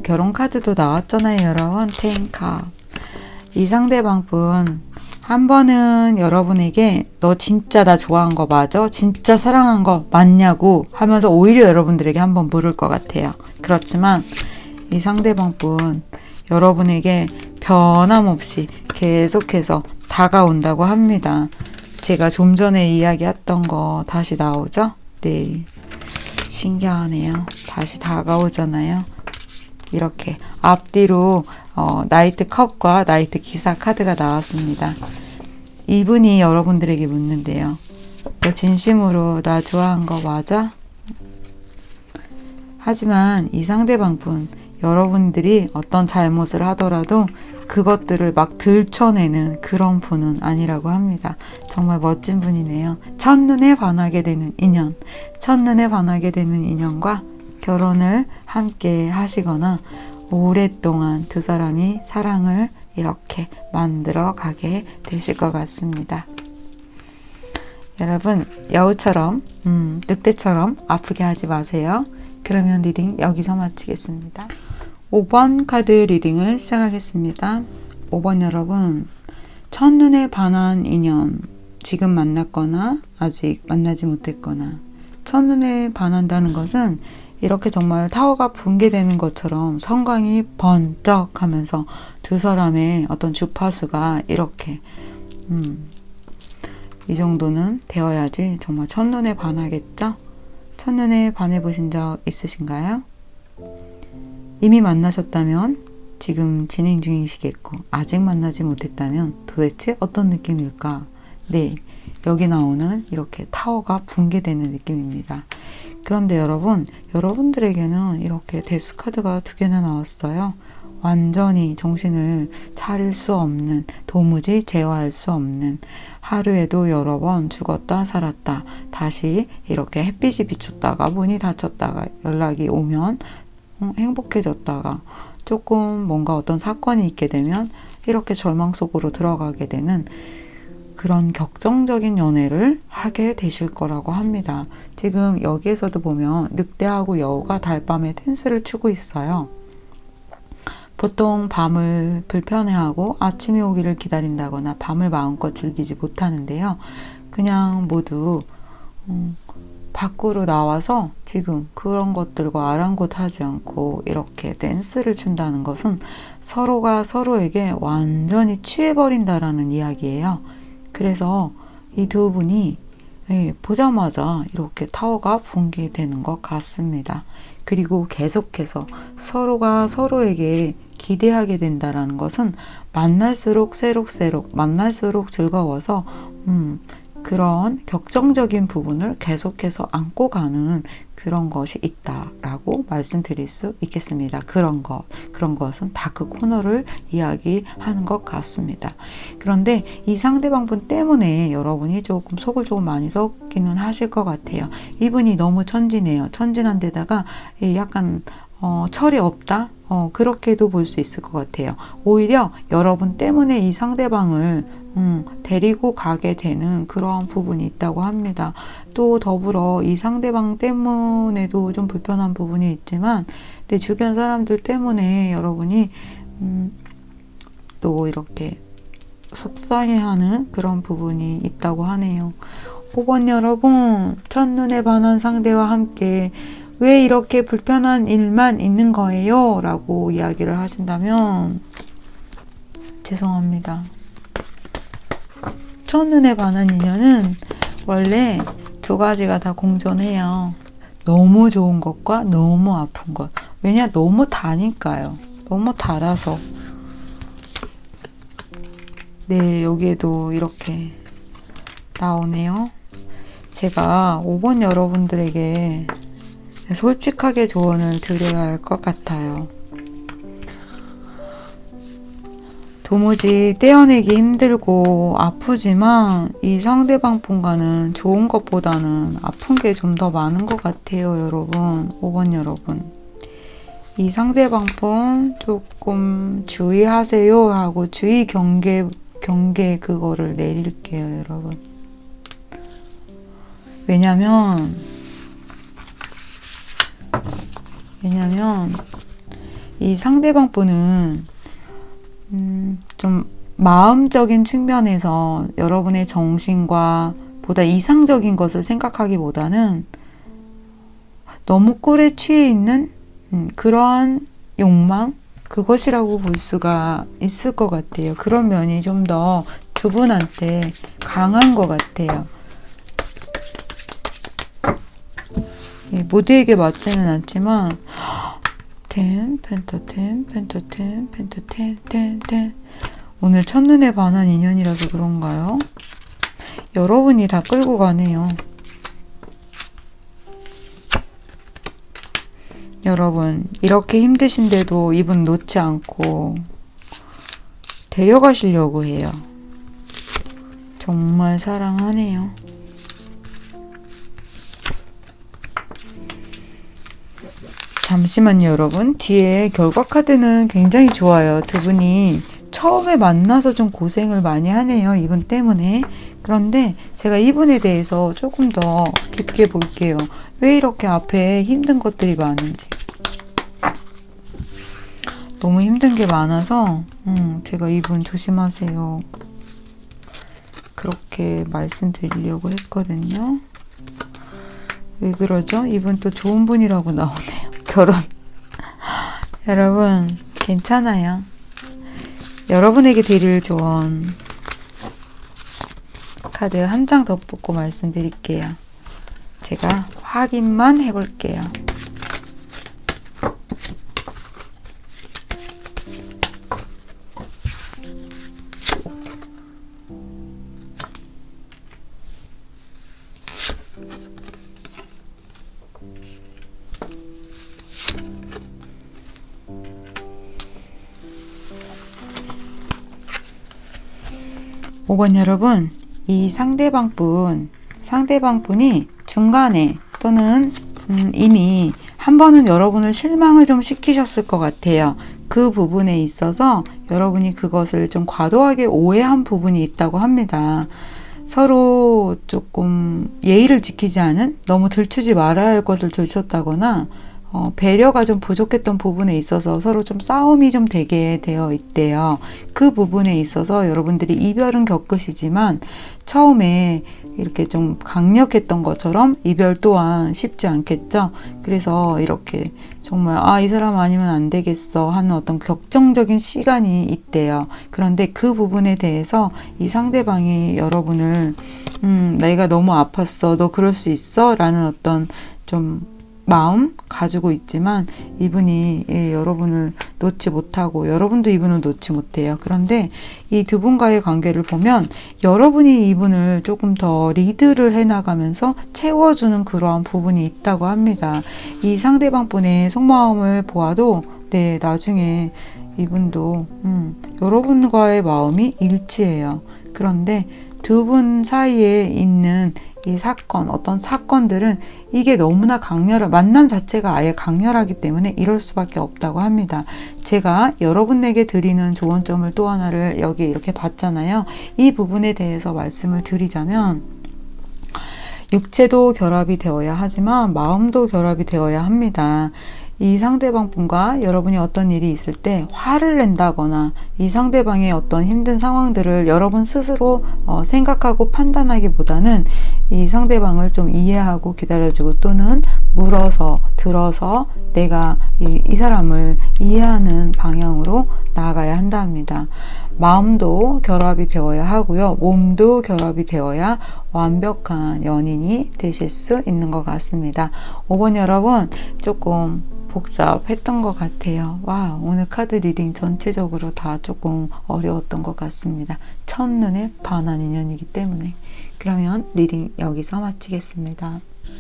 Speaker 1: 결혼 카드도 나왔잖아요, 여러분. 텐카. 이 상대방 분 한 번은 여러분에게 너 진짜 나 좋아한 거 맞아? 진짜 사랑한 거 맞냐고 하면서 오히려 여러분들에게 한번 물을 것 같아요. 그렇지만 이 상대방 분 여러분에게 변함없이 계속해서 다가온다고 합니다. 제가 좀 전에 이야기했던 거 다시 나오죠? 네, 신기하네요. 다시 다가오잖아요. 이렇게 앞뒤로 나이트 컵과 나이트 기사 카드가 나왔습니다. 이분이 여러분들에게 묻는데요. 너 진심으로 나 좋아한 거 맞아? 하지만 이 상대방 분, 여러분들이 어떤 잘못을 하더라도 그것들을 막 들춰내는 그런 분은 아니라고 합니다. 정말 멋진 분이네요. 첫눈에 반하게 되는 인연, 첫눈에 반하게 되는 인연과 결혼을 함께 하시거나 오랫동안 두 사람이 사랑을 이렇게 만들어 가게 되실 것 같습니다. 여러분, 여우처럼 늑대처럼 아프게 하지 마세요. 그러면 리딩 여기서 마치겠습니다. 5번 카드 리딩을 시작하겠습니다. 5번 여러분, 첫눈에 반한 인연, 지금 만났거나 아직 만나지 못했거나, 첫눈에 반한다는 것은 이렇게 정말 타워가 붕괴되는 것처럼 성광이 번쩍하면서 두 사람의 어떤 주파수가 이렇게 이 정도는 되어야지 정말 첫눈에 반하겠죠? 첫눈에 반해보신 적 있으신가요? 이미 만나셨다면 지금 진행 중이시겠고, 아직 만나지 못했다면 도대체 어떤 느낌일까? 네, 여기 나오는 이렇게 타워가 붕괴되는 느낌입니다. 그런데 여러분, 여러분들에게는 이렇게 데스 카드가 2개나 나왔어요. 완전히 정신을 차릴 수 없는, 도무지 제어할 수 없는, 하루에도 여러 번 죽었다 살았다, 다시 이렇게 햇빛이 비쳤다가 문이 닫혔다가 연락이 오면 행복해졌다가 조금 뭔가 어떤 사건이 있게 되면 이렇게 절망 속으로 들어가게 되는 그런 격정적인 연애를 하게 되실 거라고 합니다. 지금 여기에서도 보면 늑대하고 여우가 달밤에 댄스를 추고 있어요. 보통 밤을 불편해하고 아침이 오기를 기다린다거나 밤을 마음껏 즐기지 못하는데요. 그냥 모두 밖으로 나와서 지금 그런 것들과 아랑곳하지 않고 이렇게 댄스를 춘다는 것은 서로가 서로에게 완전히 취해버린다라는 이야기예요. 그래서 이 두 분이 보자마자 이렇게 타워가 붕괴되는 것 같습니다. 그리고 계속해서 서로가 서로에게 기대하게 된다는 것은 만날수록 새록새록 만날수록 즐거워서 그런 격정적인 부분을 계속해서 안고 가는 그런 것이 있다라고 말씀드릴 수 있겠습니다. 그런 것은 다크 코너를 이야기하는 것 같습니다. 그런데 이 상대방 분 때문에 여러분이 조금 속을 조금 많이 썩기는 하실 것 같아요. 이분이 너무 천진해요. 천진한 데다가 약간 철이 없다? 그렇게도 볼 수 있을 것 같아요. 오히려 여러분 때문에 이 상대방을 데리고 가게 되는 그런 부분이 있다고 합니다. 또 더불어 이 상대방 때문에도 좀 불편한 부분이 있지만 내 주변 사람들 때문에 여러분이 또 이렇게 속상해하는 그런 부분이 있다고 하네요. 5번 여러분, 첫눈에 반한 상대와 함께 왜 이렇게 불편한 일만 있는 거예요? 라고 이야기를 하신다면 죄송합니다. 첫눈에 반한 인연은 원래 두 가지가 다 공존해요. 너무 좋은 것과 너무 아픈 것. 왜냐? 너무 다니까요. 너무 달아서. 네, 여기에도 이렇게 나오네요. 제가 5번 여러분들에게 솔직하게 조언을 드려야 할 것 같아요. 도무지 떼어내기 힘들고 아프지만 이 상대방 분과는 좋은 것보다는 아픈 게 좀 더 많은 것 같아요, 여러분. 5번 여러분. 이 상대방 분 조금 주의하세요 하고 주의 경계 그거를 내릴게요, 여러분. 왜냐면 이 상대방 분은 좀 마음적인 측면에서 여러분의 정신과 보다 이상적인 것을 생각하기보다는 너무 꿀에 취해 있는 그러한 욕망? 그것이라고 볼 수가 있을 것 같아요. 그런 면이 좀 더 두 분한테 강한 것 같아요. 모두에게 맞지는 않지만 펜타텐 오늘 첫눈에 반한 인연이라서 그런가요? 여러분이 다 끌고 가네요. 여러분 이렇게 힘드신데도 이분 놓지 않고 데려가시려고 해요. 정말 사랑하네요. 잠시만요, 여러분. 뒤에 결과 카드는 굉장히 좋아요. 두 분이 처음에 만나서 좀 고생을 많이 하네요. 이분 때문에. 그런데 제가 이분에 대해서 조금 더 깊게 볼게요. 왜 이렇게 앞에 힘든 것들이 많은지. 너무 힘든 게 많아서 제가 이분 조심하세요. 그렇게 말씀드리려고 했거든요. 왜 그러죠? 이분 또 좋은 분이라고 나오네요. 결혼. 여러분 괜찮아요. 여러분에게 드릴 조언 카드 한 장 더 뽑고 말씀드릴게요. 제가 확인만 해볼게요. 오 번 여러분, 이 상대방분이 중간에 또는 이미 한 번은 여러분을 실망을 좀 시키셨을 것 같아요. 그 부분에 있어서 여러분이 그것을 좀 과도하게 오해한 부분이 있다고 합니다. 서로 조금 예의를 지키지 않은, 너무 들추지 말아야 할 것을 들췄다거나 배려가 좀 부족했던 부분에 있어서 서로 좀 싸움이 좀 되게 되어 있대요. 그 부분에 있어서 여러분들이 이별은 겪으시지만 처음에 이렇게 좀 강력했던 것처럼 이별 또한 쉽지 않겠죠. 그래서 이렇게 정말 이 사람 아니면 안 되겠어 하는 어떤 격정적인 시간이 있대요. 그런데 그 부분에 대해서 이 상대방이 여러분을 내가 너무 아팠어, 너 그럴 수 있어? 라는 어떤 좀 마음 가지고 있지만 이분이 여러분을 놓지 못하고 여러분도 이분을 놓지 못해요. 그런데 이 두 분과의 관계를 보면 여러분이 이분을 조금 더 리드를 해나가면서 채워주는 그러한 부분이 있다고 합니다. 이 상대방 분의 속마음을 보아도 나중에 이분도 여러분과의 마음이 일치해요. 그런데 두 분 사이에 있는 이 사건, 어떤 사건들은 이게 너무나 만남 자체가 아예 강렬하기 때문에 이럴 수밖에 없다고 합니다. 제가 여러분에게 드리는 조언점을 또 하나를 여기 이렇게 봤잖아요. 이 부분에 대해서 말씀을 드리자면, 육체도 결합이 되어야 하지만 마음도 결합이 되어야 합니다. 이 상대방 분과 여러분이 어떤 일이 있을 때 화를 낸다거나 이 상대방의 어떤 힘든 상황들을 여러분 스스로 생각하고 판단하기보다는 이 상대방을 좀 이해하고 기다려주고 또는 물어서 들어서 내가 이 사람을 이해하는 방향으로 나아가야 한답니다. 마음도 결합이 되어야 하고요. 몸도 결합이 되어야 완벽한 연인이 되실 수 있는 것 같습니다. 5번 여러분 조금 복잡했던 것 같아요. 와, 오늘 카드 리딩 전체적으로 다 조금 어려웠던 것 같습니다. 첫눈에 반한 인연이기 때문에. 그러면 리딩 여기서 마치겠습니다.